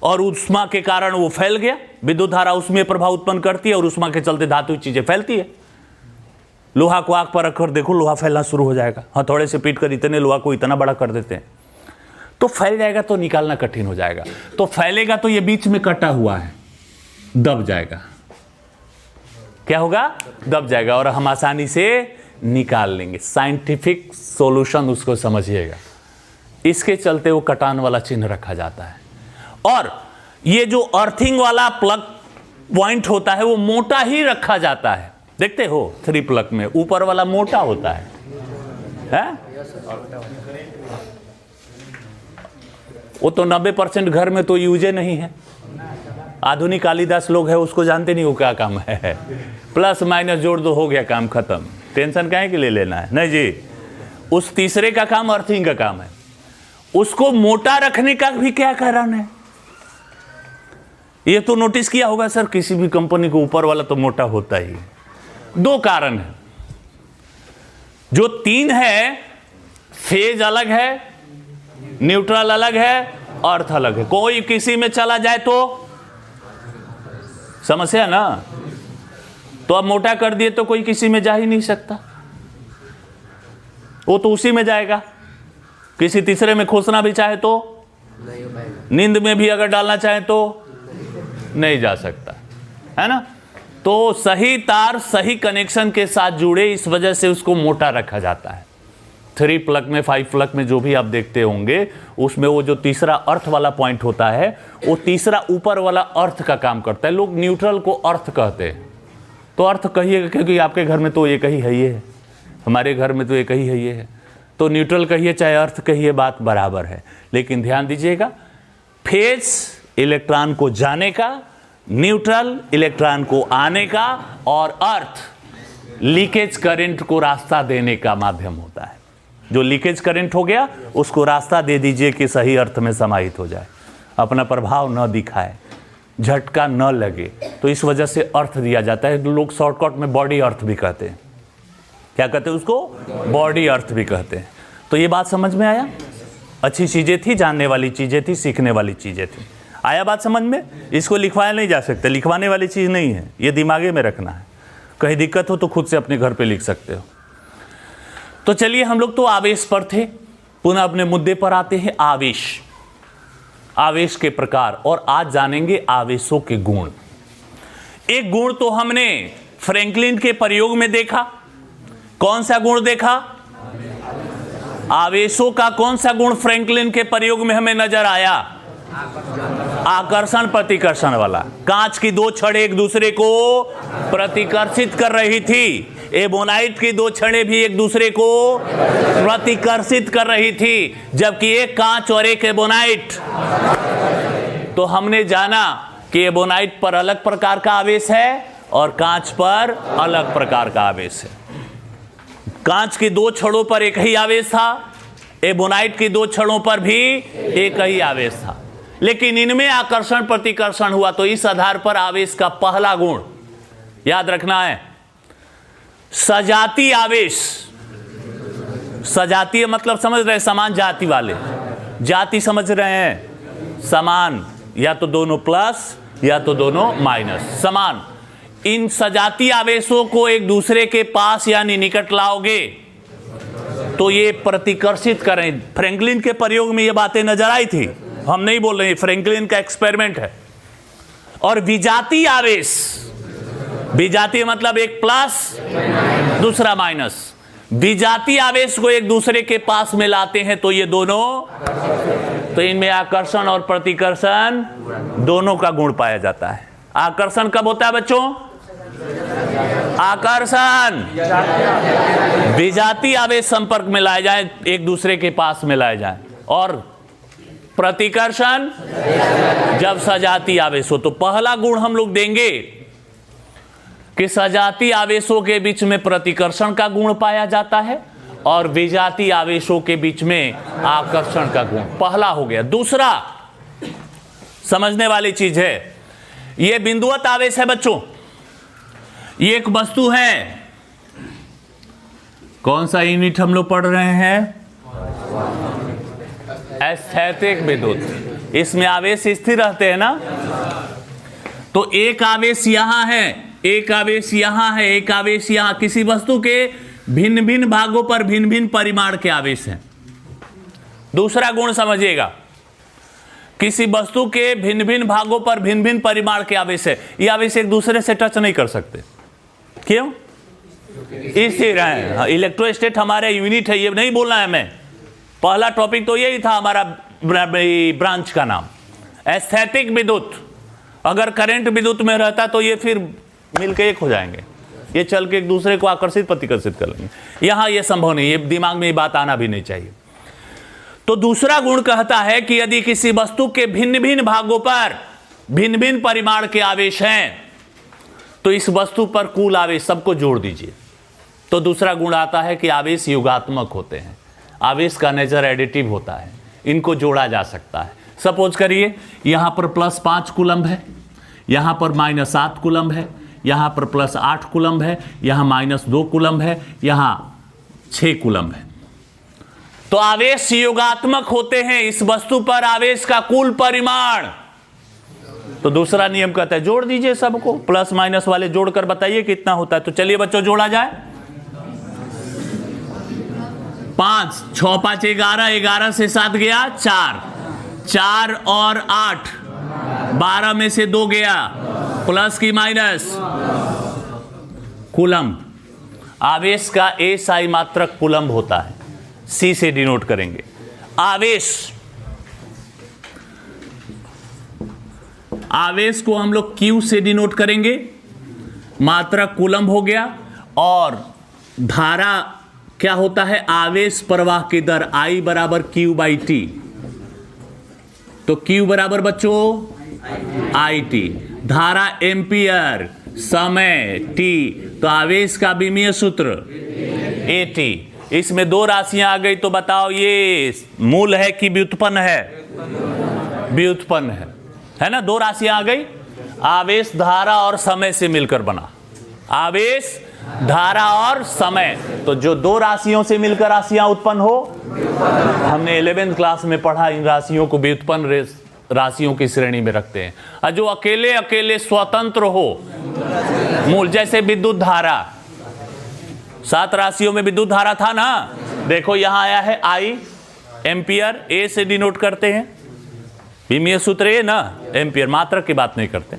और उष्मा के कारण वो फैल गया। विद्युत धारा उष्मीय प्रभाव उत्पन्न करती है, और उष्मा के चलते धातु चीजें फैलती है। लोहा को आग पर रखकर देखो, लोहा फैलना शुरू हो जाएगा। हथौड़े से पीट कर इतने लोहा को इतना बड़ा कर देते हैं, तो फैल जाएगा, तो निकालना कठिन हो जाएगा। तो फैलेगा तो ये बीच में कटा हुआ है, दब जाएगा। क्या होगा? दब जाएगा, और हम आसानी से निकाल लेंगे। साइंटिफिक सॉल्यूशन उसको समझिएगा। इसके चलते वो कटान वाला चिन्ह रखा जाता है। और ये जो अर्थिंग वाला प्लग पॉइंट होता है, वो मोटा ही रखा जाता है। देखते हो 3 प्लग में ऊपर वाला मोटा होता है? वो तो 90% घर में तो यूजे नहीं है। आधुनिक कालिदास लोग है, उसको जानते नहीं वो क्या काम है। प्लस माइनस जोड़ दो, हो गया काम खत्म। टेंशन काहे के लिए लेना है? नहीं जी, उस तीसरे का काम अर्थिंग का काम है। उसको मोटा रखने का भी क्या कारण है? ये तो नोटिस किया होगा सर, किसी भी कंपनी को ऊपर वाला तो मोटा होता ही। 2 कारण है। जो 3 है, फेज अलग है, न्यूट्रल अलग है, अर्थ अलग है। कोई किसी में चला जाए तो समस्या ना। तो अब मोटा कर दिए तो कोई किसी में जा ही नहीं सकता, वो तो उसी में जाएगा। किसी तीसरे में खोसना भी चाहे तो, नींद में भी अगर डालना चाहे तो नहीं जा सकता, है ना। तो सही तार सही कनेक्शन के साथ जुड़े, इस वजह से उसको मोटा रखा जाता है। 3 प्लग में, 5 प्लग में जो भी आप देखते होंगे, उसमें वो जो तीसरा अर्थ वाला पॉइंट होता है, वो तीसरा ऊपर वाला अर्थ का काम करता है। लोग न्यूट्रल को अर्थ कहते हैं। तो अर्थ कहिएगा, क्योंकि आपके घर में तो एक ही है, ये है, हमारे घर में तो एक ही है, ये है। तो न्यूट्रल कहिए चाहे अर्थ कहिए, बात बराबर है। लेकिन ध्यान दीजिएगा, फेज इलेक्ट्रॉन को जाने का, न्यूट्रल इलेक्ट्रॉन को आने का, और अर्थ लीकेज करंट को रास्ता देने का माध्यम होता है। जो लीकेज करंट हो गया उसको रास्ता दे दीजिए कि सही अर्थ में समाहित हो जाए, अपना प्रभाव न दिखाए, झटका न लगे। तो इस वजह से अर्थ दिया जाता है। लोग शॉर्टकट में बॉडी अर्थ भी कहते हैं। क्या कहते हैं उसको? बॉडी अर्थ भी कहते हैं। तो ये बात समझ में आया? अच्छी चीजें थी, जानने वाली चीजें थी, सीखने वाली चीजें थी। आया बात समझ में? इसको लिखवाया नहीं जा सकता, लिखवाने वाली चीज नहीं है, ये दिमागे में रखना है। कहीं दिक्कत हो तो खुद से अपने घर पे लिख सकते हो। तो चलिए, हम लोग तो आवेश पर थे, पुनः अपने मुद्दे पर आते हैं। आवेश, आवेश के प्रकार, और आज जानेंगे आवेशों के गुण। एक गुण तो हमने फ्रैंकलिन के प्रयोग में देखा। कौन सा गुण देखा? आवेशों का कौन सा गुण फ्रैंकलिन के प्रयोग में हमें नजर आया? आकर्षण प्रतिकर्षण वाला। कांच की 2 छड़ें एक दूसरे को प्रतिकर्षित कर रही थी। एबोनाइट की 2 छड़ें भी एक दूसरे को प्रतिकर्षित कर रही थी, जबकि एक कांच और एक एबोनाइट। तो हमने जाना कि एबोनाइट पर अलग प्रकार का आवेश है और कांच पर अलग प्रकार का आवेश है। कांच की 2 छड़ों पर एक ही आवेश था, एबोनाइट की 2 छड़ों पर भी एक ही आवेश था, लेकिन इनमें आकर्षण प्रतिकर्षण हुआ। तो इस आधार पर आवेश का पहला गुण याद रखना है, सजातीय आवेश। सजातीय मतलब समझ रहे हैं? समान जाति वाले, जाति समझ रहे हैं? समान, या तो दोनों प्लस या तो दोनों माइनस, समान। इन सजातीय आवेशों को एक दूसरे के पास यानी निकट लाओगे तो ये प्रतिकर्षित करें। फ्रैंकलिन के प्रयोग में ये बातें नजर आई थी, हम नहीं बोल रहे, फ्रैंकलिन का एक्सपेरिमेंट है। और विजातीय आवेश, विजातीय मतलब एक प्लस दूसरा माइनस, विजातीय आवेश को एक दूसरे के पास में लाते हैं तो ये दोनों, तो इनमें आकर्षण और प्रतिकर्षण दोनों का गुण पाया जाता है। आकर्षण कब होता है बच्चों? आकर्षण विजातीय आवेश संपर्क में लाए जाए, एक दूसरे के पास में लाए जाए, और प्रतिकर्षण जब सजातीय आवेश हो। तो पहला गुण हम लोग देंगे कि सजातीय आवेशों के बीच में प्रतिकर्षण का गुण पाया जाता है और विजातीय आवेशों के बीच में आकर्षण का गुण, पहला हो गया। दूसरा समझने वाली चीज है, यह बिंदुवत आवेश है बच्चों। ये एक वस्तु है, कौन सा यूनिट हम लोग पढ़ रहे हैं? स्थैतिक विद्युत। इसमें आवेश स्थिर रहते हैं ना, तो एक आवेश यहां है, एक आवेश यहां है, एक आवेश यहां। किसी वस्तु के भिन्न भिन्न भागों पर भिन्न भिन्न परिमाण के आवेश हैं। दूसरा गुण समझिएगा, किसी वस्तु के भिन्न भिन्न भागों पर भिन्न भिन्न परिमाण के आवेश है। ये आवेश एक दूसरे से टच नहीं कर सकते। क्यों? स्थिर है। इलेक्ट्रोस्टेट हमारे यूनिट है, ये नहीं बोलना है मैं। पहला टॉपिक तो यही था हमारा ब्रांच का नाम, स्थैतिक विद्युत। अगर करंट विद्युत में रहता तो ये फिर मिलकर एक हो जाएंगे, ये चल के एक दूसरे को आकर्षित प्रतिकर्षित कर लेंगे। यहां ये संभव नहीं, ये दिमाग में ये बात आना भी नहीं चाहिए। तो दूसरा गुण कहता है कि यदि किसी वस्तु के भिन्न भिन्न भागों पर भिन्न भिन्न परिमाण के आवेश हैं तो इस वस्तु पर कुल आवेश सबको जोड़ दीजिए। तो दूसरा गुण आता है कि आवेश योगात्मक होते हैं। आवेश का नेचर एडिटिव होता है, इनको जोड़ा जा सकता है। सपोज करिए यहां पर +5 कूलम्ब है, यहां पर -7 कूलम्ब है, यहां पर +8 कूलम्ब है, यहां -2 कूलम्ब है, यहां 6 कूलम्ब है। तो आवेश योगात्मक होते हैं। इस वस्तु पर आवेश का कुल परिमाण, तो दूसरा नियम कहता है जोड़ दीजिए सबको, प्लस माइनस वाले जोड़कर बताइए कितना होता है। तो चलिए बच्चों जोड़ा जाए। 5 6 5 11, 11 से 7 गया 4, 4 और 8, 12 में से 2 गया, प्लस की माइनस, कूलम्ब। आवेश का SI मात्रक कूलम्ब होता है, C से डिनोट करेंगे। आवेश को हम लोग Q से डिनोट करेंगे, मात्रक कूलम्ब हो गया। और धारा क्या होता है? आवेश प्रवाह की दर I बराबर Q/T। तो Q बराबर बच्चों IT, धारा एम्पियर, समय T, तो आवेश का विमीय सूत्र AT। इसमें दो राशियां आ गई, तो बताओ ये मूल है कि व्युत्पन्न है? व्युत्पन्न है ना। दो राशियां आ गई, आवेश धारा और समय से मिलकर बना। आवेश धारा और समय, तो जो दो राशियों से मिलकर राशियां उत्पन्न हो, हमने 11th क्लास में पढ़ा, इन राशियों को व्युत्पन्न राशियों की श्रेणी में रखते हैं। और जो अकेले अकेले स्वतंत्र हो मूल, जैसे विद्युत धारा, 7 राशियों में विद्युत धारा था ना। देखो यहां आया है I, एम्पियर, A से डिनोट करते हैं, विमीय सूत्र है ना, एम्पियर, मात्रक की बात नहीं करते।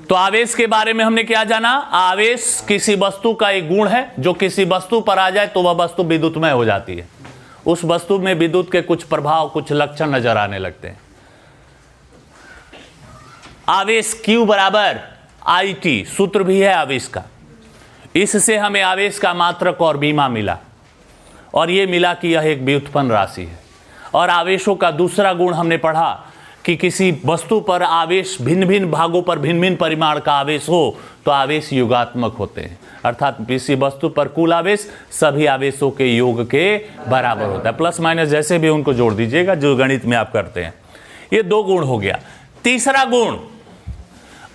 तो आवेश के बारे में हमने क्या जाना? आवेश किसी वस्तु का एक गुण है, जो किसी वस्तु पर आ जाए तो वह वस्तु विद्युतमय हो जाती है। उस वस्तु में विद्युत के कुछ प्रभाव, कुछ लक्षण नजर आने लगते हैं। आवेश Q बराबर IT, सूत्र भी है आवेश का। इससे हमें आवेश का मात्रक और बीमा मिला, और यह मिला कि यह एक व्युत्पन्न राशि है। और आवेशों का दूसरा गुण हमने पढ़ा कि किसी वस्तु पर आवेश भिन्न भिन्न भागों पर भिन्न भिन्न परिमाण का आवेश हो तो आवेश योगात्मक होते हैं। अर्थात किसी वस्तु पर कुल आवेश सभी आवेशों के योग के बराबर होता है। प्लस माइनस जैसे भी उनको जोड़ दीजिएगा, जो गणित में आप करते हैं। ये 2 गुण हो गया। तीसरा गुण,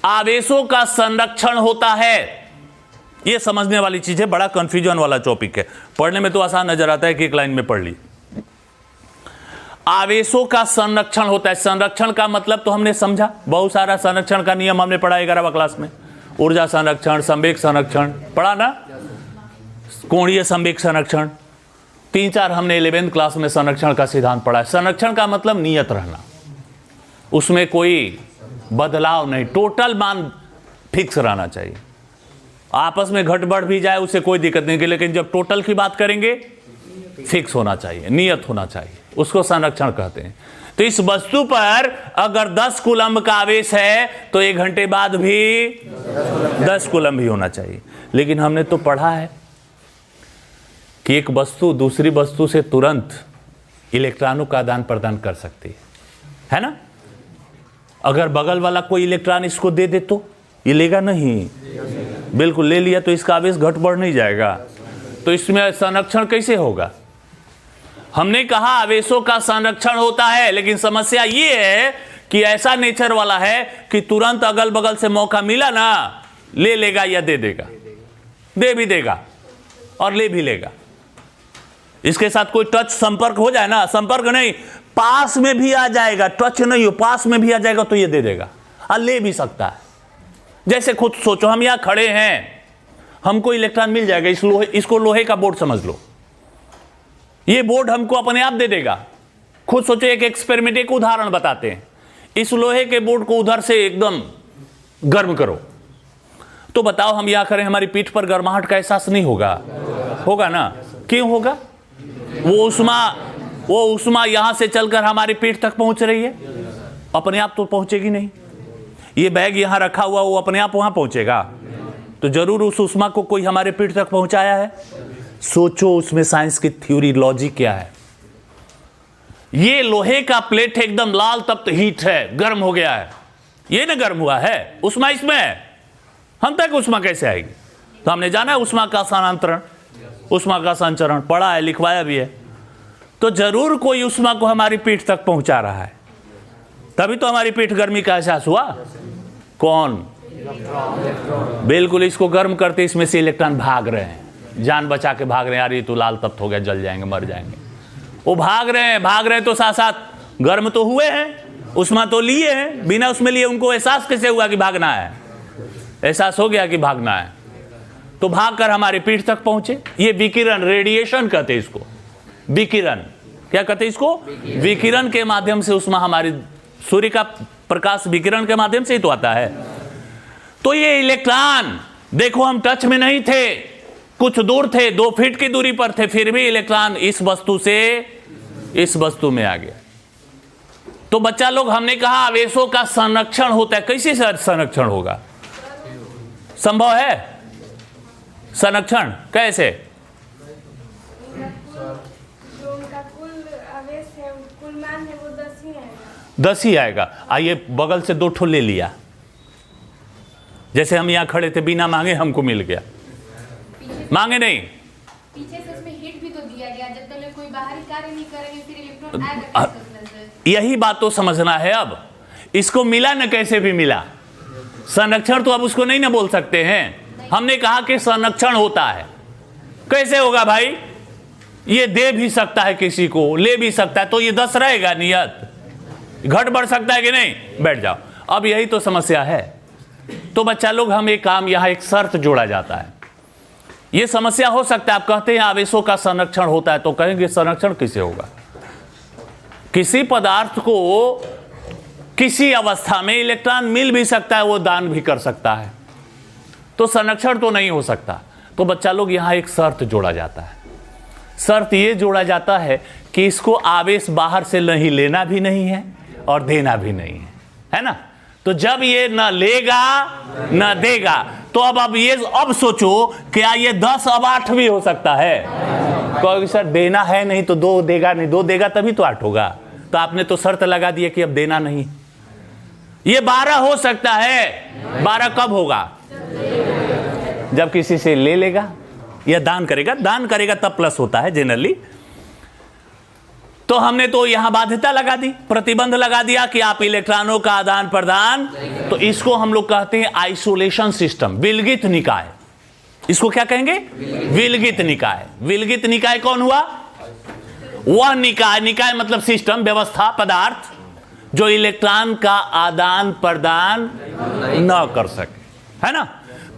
आवेशों का संरक्षण होता है। ये समझने वाली चीज है, बड़ा कंफ्यूजन वाला टॉपिक है। पढ़ने में तो आसान नजर आता है कि एक लाइन में पढ़ ली। आवेशों का संरक्षण होता है। संरक्षण का मतलब तो हमने समझा, बहुत सारा संरक्षण का नियम हमने पढ़ा 11वीं क्लास में। ऊर्जा संरक्षण, संवेग संरक्षण पढ़ा ना, कोणीय संवेग संरक्षण, 3-4 हमने 11वीं क्लास में संरक्षण का सिद्धांत पढ़ा है। संरक्षण का मतलब नियत रहना, उसमें कोई बदलाव नहीं, टोटल मान फिक्स रहना चाहिए। आपस में घट बढ़ भी जाए उससे कोई दिक्कत नहीं, लेकिन जब टोटल की बात करेंगे फिक्स होना चाहिए, नियत होना चाहिए, उसको संरक्षण कहते हैं। तो इस वस्तु पर अगर 10 कूलम्ब का आवेश है तो 1 घंटे बाद भी 10 कूलम्ब ही होना चाहिए। लेकिन हमने तो पढ़ा है कि एक वस्तु दूसरी वस्तु से तुरंत इलेक्ट्रॉनों का आदान प्रदान कर सकती है ना। अगर बगल वाला कोई इलेक्ट्रॉन इसको दे दे तो ये लेगा नहीं, बिल्कुल ले लिया तो इसका आवेश घट बढ़ नहीं जाएगा। तो इसमें संरक्षण कैसे होगा? हमने कहा आवेशों का संरक्षण होता है, लेकिन समस्या ये है कि ऐसा नेचर वाला है कि तुरंत अगल बगल से मौका मिला ना ले लेगा या दे देगा, दे भी देगा और ले भी लेगा। इसके साथ कोई टच संपर्क हो जाए ना, संपर्क नहीं, पास में भी आ जाएगा, टच नहीं हो पास में भी आ जाएगा तो ये दे देगा और ले भी सकता है। जैसे खुद सोचो, हम यहां खड़े हैं, हमको इलेक्ट्रॉन मिल जाएगा, इसको लोहे का बोर्ड समझ लो, ये बोर्ड हमको अपने आप दे देगा। खुद सोचो, एक एक्सपेरिमेंट, एक उदाहरण बताते हैं। इस लोहे के बोर्ड को उधर से एकदम गर्म करो तो बताओ हम यहां खड़े, हमारी पीठ पर गर्माहट का एहसास नहीं होगा? होगा ना। क्यों होगा? वो उष्मा यहां से चलकर हमारी पीठ तक पहुंच रही है, अपने आप तो पहुंचेगी नहीं। ये बैग यहां रखा हुआ वो अपने आप वहां पहुंचेगा, तो जरूर उस उष्मा को कोई हमारे पीठ तक पहुंचाया है। सोचो उसमें साइंस की थ्योरी, लॉजिक क्या है। ये लोहे का प्लेट एकदम लाल तप्त हीट है, गर्म हो गया है, ये ना गर्म हुआ है, उष्मा इसमें है, हम तक उष्मा कैसे आएगी? तो हमने जाना है उष्मा का स्थानांतरण, उष्मा का संचरण पढ़ा है, लिखवाया भी है। तो जरूर कोई उष्मा को हमारी पीठ तक पहुंचा रहा है, तभी तो हमारी पीठ गर्मी का एहसास हुआ। कौन? बिल्कुल, इसको गर्म करते इसमें से इलेक्ट्रॉन भाग रहे हैं, जान बचा के भाग रहे हैं, यार ये तो लाल तप्त हो गया, जल जाएंगे, मर जाएंगे। वो भाग रहे हैं तो साथ साथ गर्म तो हुए हैं, उष्मा तो लिए हैं, बिना उसमें लिए उनको एहसास कैसे हुआ कि भागना है? एहसास हो गया कि भागना है, तो भागकर हमारे पीठ तक पहुंचे। ये विकिरण, रेडिएशन कहते हैं इसको, विकिरण। क्या कहते हैं इसको? विकिरण के माध्यम से उष्मा, हमारी सूर्य का प्रकाश विकिरण के माध्यम से ही तो आता है। तो ये इलेक्ट्रॉन देखो, हम टच में नहीं थे, कुछ दूर थे, 2 फीट की दूरी पर थे, फिर भी इलेक्ट्रॉन इस वस्तु से इस वस्तु में आ गया। तो बच्चा लोग, हमने कहा आवेशों का संरक्षण होता है। कैसे संरक्षण होगा? संभव है संरक्षण? कैसे? जो उनका कुल आवेश है, कुल मान है, वो 10 ही आएगा। 10 ही आएगा। आइए बगल से 2 ठो ले लिया, जैसे हम यहां खड़े थे, बिना मांगे हमको मिल गया, मांगे नहीं। पीछे से उसमें हीट भी तो दिया गया, जब तक कोई बाहरी कार्य नहीं करेंगे फिर इलेक्ट्रॉन आएगा कैसे? यही बात तो समझना है। अब इसको मिला न, कैसे भी मिला, संरक्षण तो अब उसको नहीं ना बोल सकते हैं। हमने कहा कि संरक्षण होता है। कैसे होगा भाई? ये दे भी सकता है किसी को, ले भी सकता है, तो ये 10 रहेगा, नियत घट बढ़ सकता है कि नहीं? बैठ जाओ। अब यही तो समस्या है। तो बच्चा लोग, हम एक काम, यहां एक शर्त जोड़ा जाता है। ये समस्या हो सकता है, आप कहते हैं आवेशों का संरक्षण होता है, तो कहेंगे संरक्षण किसे होगा? किसी पदार्थ को किसी अवस्था में इलेक्ट्रॉन मिल भी सकता है, वो दान भी कर सकता है, तो संरक्षण तो नहीं हो सकता। तो बच्चा लोग, यहां एक शर्त जोड़ा जाता है। शर्त ये जोड़ा जाता है कि इसको आवेश बाहर से नहीं लेना भी नहीं है और देना भी नहीं है ना। तो जब ये न लेगा न देगा, तो अब ये अब सोचो, क्या ये 10 अब 8 भी हो सकता है? कहोगे सर देना है नहीं तो 2 देगा नहीं, 2 देगा तभी तो 8 होगा। तो आपने तो शर्त लगा दी है कि अब देना नहीं। ये 12 हो सकता है। 12 कब होगा? जब किसी से ले लेगा या दान करेगा। दान करेगा तब प्लस होता है जनरली। तो हमने तो यहां बाध्यता लगा दी, प्रतिबंध लगा दिया कि आप इलेक्ट्रॉनों का आदान प्रदान, तो इसको हम लोग कहते हैं आइसोलेशन सिस्टम, विलगित निकाय। इसको क्या कहेंगे? विलगित निकाय। विलगित निकाय कौन हुआ? वह निकाय, निकाय मतलब सिस्टम, व्यवस्था, पदार्थ जो इलेक्ट्रॉन का आदान प्रदान न कर सके, है ना।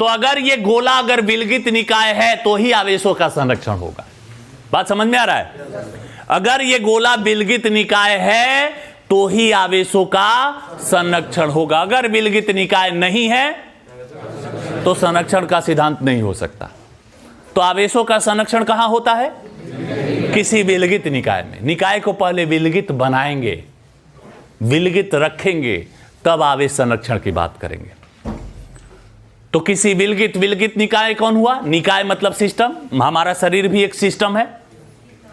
तो अगर ये गोला अगर विलगित निकाय है तो ही आवेशों का संरक्षण होगा। बात समझ में आ रहा है? अगर ये गोला विलगित निकाय है तो ही आवेशों का संरक्षण होगा। अगर विलगित निकाय नहीं है तो संरक्षण का सिद्धांत नहीं हो सकता। तो आवेशों का संरक्षण कहां होता है? किसी विलगित निकाय में। निकाय को पहले विलगित बनाएंगे, विलगित रखेंगे, तब आवेश संरक्षण की बात करेंगे। तो किसी विलगित निकाय कौन हुआ? निकाय मतलब सिस्टम। हमारा शरीर भी एक सिस्टम है,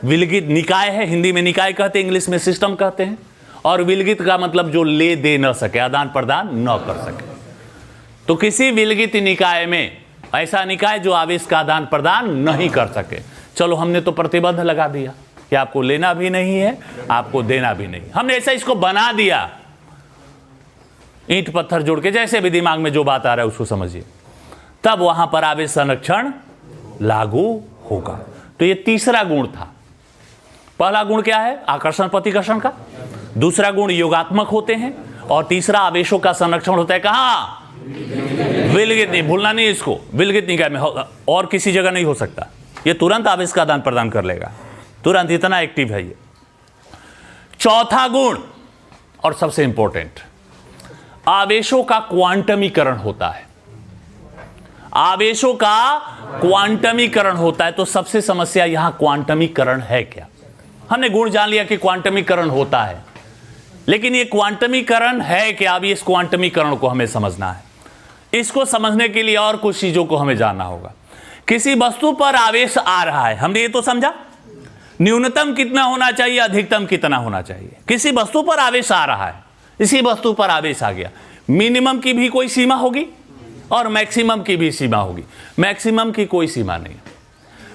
विलगित निकाय है। हिंदी में निकाय कहते हैं, इंग्लिश में सिस्टम कहते हैं। और विलगित का मतलब जो ले दे न सके, आदान प्रदान न कर सके। तो किसी विलगित निकाय में ऐसा निकाय जो आवेश का आदान प्रदान नहीं कर सके। चलो हमने तो प्रतिबंध लगा दिया कि आपको लेना भी नहीं है, आपको देना भी नहीं। हमने ऐसा इसको बना दिया, ईंट पत्थर जोड़ के, जैसे भी दिमाग में जो बात आ रहा है उसको समझिए, तब वहां पर आवेश संरक्षण लागू होगा। तो ये तीसरा गुण था। पहला गुण क्या है? आकर्षण प्रतिकर्षण का। दूसरा गुण योगात्मक होते हैं। और तीसरा आवेशों का संरक्षण होता है कहां? विलगित। नहीं भूलना, नहीं इसको, विलगित निकाय में और किसी जगह नहीं हो सकता। ये तुरंत आवेश का आदान प्रदान कर लेगा, तुरंत, इतना एक्टिव है ये। चौथा गुण और सबसे इंपॉर्टेंट, आवेशों का क्वांटमीकरण होता है। आवेशों का क्वांटमीकरण होता है। तो सबसे समस्या यहां क्वांटमीकरण है क्या? हमने गुण जान लिया कि क्वांटमीकरण होता है, लेकिन ये क्वांटमीकरण है क्या? अब इस क्वांटमीकरण को हमें समझना है। इसको समझने के लिए और कुछ चीजों को हमें जानना होगा। किसी वस्तु पर आवेश आ रहा है, हमने ये तो समझा, न्यूनतम कितना होना चाहिए, अधिकतम कितना होना चाहिए। किसी वस्तु पर आवेश आ रहा है, इसी वस्तु पर आवेश आ गया। मिनिमम की भी कोई सीमा होगी और मैक्सिमम की भी सीमा होगी। मैक्सिमम की कोई सीमा नहीं,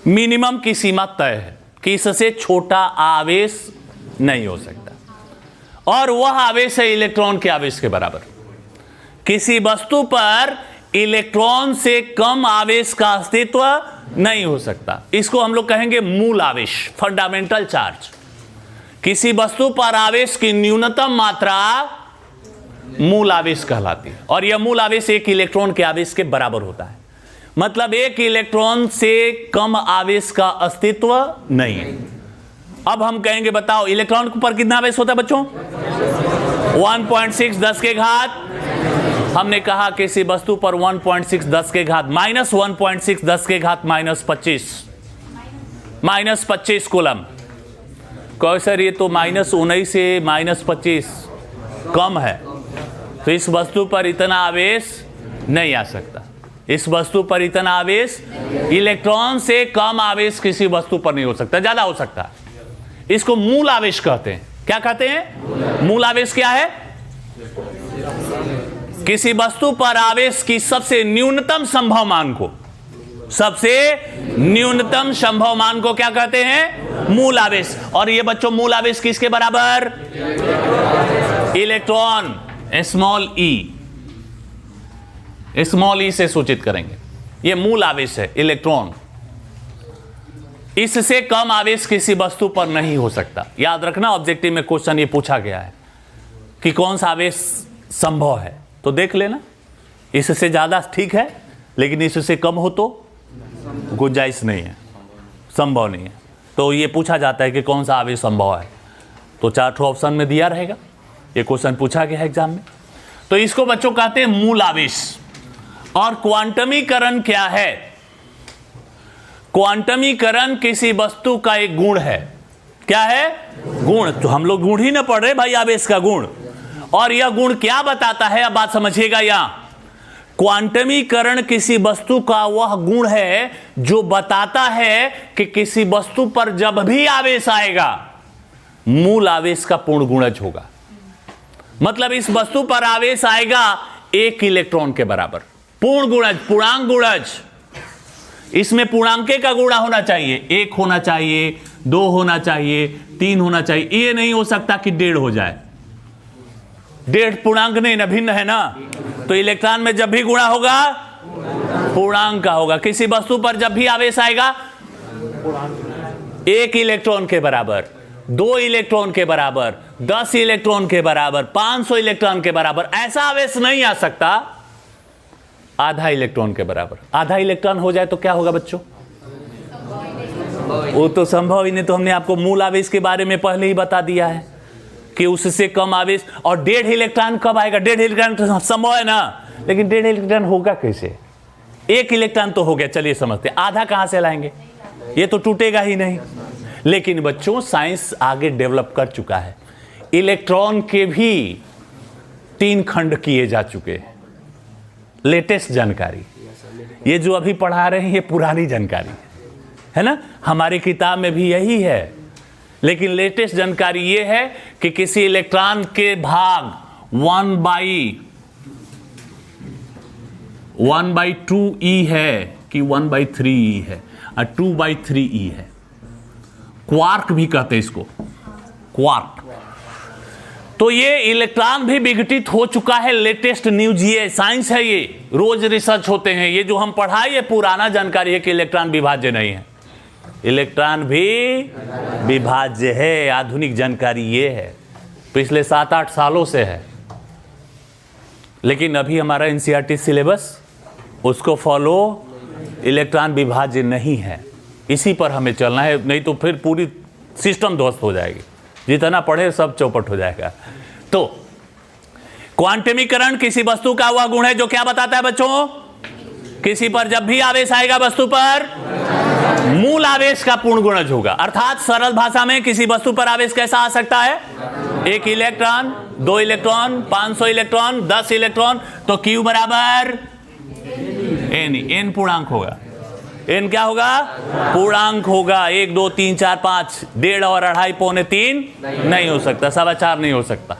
मिनिमम की सीमा तय है कि इससे छोटा आवेश नहीं हो सकता। और वह आवेश है इलेक्ट्रॉन के आवेश के बराबर। किसी वस्तु पर इलेक्ट्रॉन से कम आवेश का अस्तित्व नहीं हो सकता। इसको हम लोग कहेंगे मूल आवेश, फंडामेंटल चार्ज। किसी वस्तु पर आवेश की न्यूनतम मात्रा मूल आवेश कहलाती है। और यह मूल आवेश एक इलेक्ट्रॉन के आवेश के बराबर होता है। मतलब एक इलेक्ट्रॉन से कम आवेश का अस्तित्व नहीं है। अब हम कहेंगे बताओ इलेक्ट्रॉन पर कितना आवेश होता है बच्चों? 1.6 10 के घात। हमने कहा किसी वस्तु पर 1.6 10 के घात माइनस 1.6 10 के घात -25 कूलम। कहो सर ये तो -19 से -25 कम है, तो इस वस्तु पर इतना आवेश नहीं आ सकता। इस वस्तु पर इतना आवेश, इलेक्ट्रॉन से कम आवेश किसी वस्तु पर नहीं हो सकता, ज्यादा हो सकता है। इसको मूल आवेश कहते हैं। क्या कहते हैं? मूल आवेश क्या है? किसी वस्तु पर आवेश की सबसे न्यूनतम संभव मान को, सबसे न्यूनतम संभव मान को क्या कहते हैं? मूल आवेश। और ये बच्चों मूल आवेश किसके बराबर? इलेक्ट्रॉन, स्मॉल ई से सूचित करेंगे। ये मूल आवेश है इलेक्ट्रॉन। इससे कम आवेश किसी वस्तु पर नहीं हो सकता। याद रखना, ऑब्जेक्टिव में क्वेश्चन ये पूछा गया है कि कौन सा आवेश संभव है, तो देख लेना। इससे ज्यादा ठीक है, लेकिन इससे कम हो तो गुंजाइश नहीं है, संभव नहीं है। तो ये पूछा जाता है कि कौन सा आवेश संभव है, तो 4 ऑप्शन में दिया रहेगा। ये क्वेश्चन पूछा गया है एग्जाम में। तो इसको बच्चों कहते हैं मूल आवेश। और क्वांटमीकरण क्या है? क्वांटमीकरण किसी वस्तु का एक गुण है। क्या है? गुण। तो हम लोग गुण ही ना पढ़ रहे भाई, आवेश का गुण। और यह गुण क्या बताता है, अब बात समझिएगा। यहां क्वांटमीकरण किसी वस्तु का वह गुण है जो बताता है कि किसी वस्तु पर जब भी आवेश आएगा मूल आवेश का पूर्ण गुणज होगा। मतलब इस वस्तु पर आवेश आएगा 1 इलेक्ट्रॉन के बराबर। पूर्ण गुणज, पूर्णांक गुणज। इसमें पूर्णांके का गुणा होना चाहिए, 1 होना चाहिए, 2 होना चाहिए, 3 होना चाहिए। ये नहीं हो सकता कि 1.5 हो जाए। 1.5 पूर्णांक नहीं ना, भिन्न है ना। तो इलेक्ट्रॉन में जब भी गुणा होगा पूर्णांक का होगा। किसी वस्तु पर जब भी आवेश आएगा 1 इलेक्ट्रॉन के बराबर। 2 इलेक्ट्रॉन के बराबर, 10 इलेक्ट्रॉन के बराबर, 500 इलेक्ट्रॉन के बराबर ऐसा आवेश नहीं आ सकता आधा इलेक्ट्रॉन के बराबर। आधा इलेक्ट्रॉन हो जाए तो क्या होगा बच्चों? वो तो संभव ही नहीं। तो हमने आपको मूल आवेश के बारे में पहले ही बता दिया है कि उससे कम आवेश। और 1.5 इलेक्ट्रॉन कब आएगा? 1.5 इलेक्ट्रॉन तो संभव है ना, लेकिन 1.5 इलेक्ट्रॉन होगा कैसे? 1 इलेक्ट्रॉन तो हो गया, चलिए समझते। आधा कहां से लाएंगे? ये तो टूटेगा ही नहीं। लेकिन बच्चों साइंस आगे डेवलप कर चुका है। इलेक्ट्रॉन के भी 3 खंड किए जा चुके हैं। लेटेस्ट जानकारी, ये जो अभी पढ़ा रहे हैं ये पुरानी जानकारी है ना, हमारी किताब में भी यही है। लेकिन लेटेस्ट जानकारी ये है कि किसी इलेक्ट्रॉन के भाग 1/2e है कि 1/3e है और 2/3e है। क्वार्क भी कहते हैं इसको, क्वार्क। तो ये इलेक्ट्रॉन भी विघटित हो चुका है। लेटेस्ट न्यूज, ये साइंस है, ये रोज रिसर्च होते हैं। ये जो हम पढ़ाए ये पुराना जानकारी है कि इलेक्ट्रॉन विभाज्य नहीं है। इलेक्ट्रॉन भी विभाज्य है, आधुनिक जानकारी ये है, पिछले 7-8 सालों से है। लेकिन अभी हमारा एनसीईआरटी सिलेबस उसको फॉलो, इलेक्ट्रॉन विभाज्य नहीं है, इसी पर हमें चलना है, नहीं तो फिर पूरी सिस्टम ध्वस्त हो जाएगी। जितना पढ़े सब चौपट हो जाएगा। तो क्वांटमीकरण किसी वस्तु का वह गुण है जो क्या बताता है बच्चों? किसी पर जब भी आवेश आएगा वस्तु पर मूल आवेश का पूर्ण गुणज होगा। अर्थात सरल भाषा में किसी वस्तु पर आवेश कैसा आ सकता है? 1 इलेक्ट्रॉन, 2 इलेक्ट्रॉन, 500 इलेक्ट्रॉन, 10 इलेक्ट्रॉन। तो Q बराबर n पूर्णांक होगा। n क्या होगा? पूर्णांक होगा। 1 2 3 4 5, 1.5 और 2.5 पौने 3 नहीं हो सकता, 4.25 नहीं हो सकता।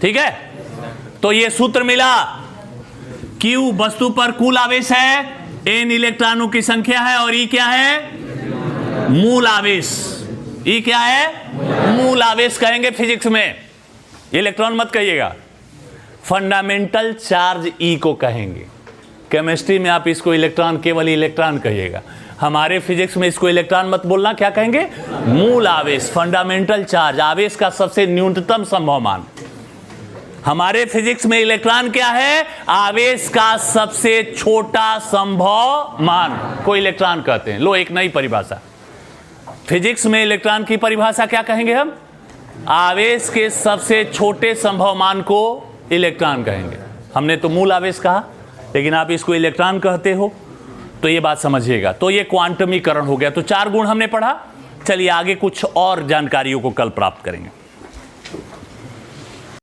ठीक है, तो ये सूत्र मिला। Q वस्तु पर कुल आवेश है, n इलेक्ट्रॉनों की संख्या है और E क्या है? मूल आवेश। E क्या है? मूल आवेश कहेंगे फिजिक्स में, इलेक्ट्रॉन मत कहिएगा। फंडामेंटल चार्ज E को कहेंगे। केमिस्ट्री में आप इसको इलेक्ट्रॉन, केवल इलेक्ट्रॉन कहिएगा। हमारे फिजिक्स में इसको इलेक्ट्रॉन मत बोलना, क्या कहेंगे? मूल आवेश, फंडामेंटल चार्ज, आवेश का सबसे न्यूनतम संभव मान। हमारे फिजिक्स में इलेक्ट्रॉन क्या है? आवेश का सबसे छोटा संभव मान को इलेक्ट्रॉन कहते हैं। लो एक नई परिभाषा, फिजिक्स में इलेक्ट्रॉन की परिभाषा क्या कहेंगे हम? आवेश के सबसे छोटे संभव मान को इलेक्ट्रॉन कहेंगे। हमने तो मूल आवेश कहा, लेकिन आप इसको इलेक्ट्रॉन कहते हो, तो ये बात समझिएगा। तो ये क्वांटमीकरण हो गया। तो 4 गुण हमने पढ़ा। चलिए आगे कुछ और जानकारियों को कल प्राप्त करेंगे।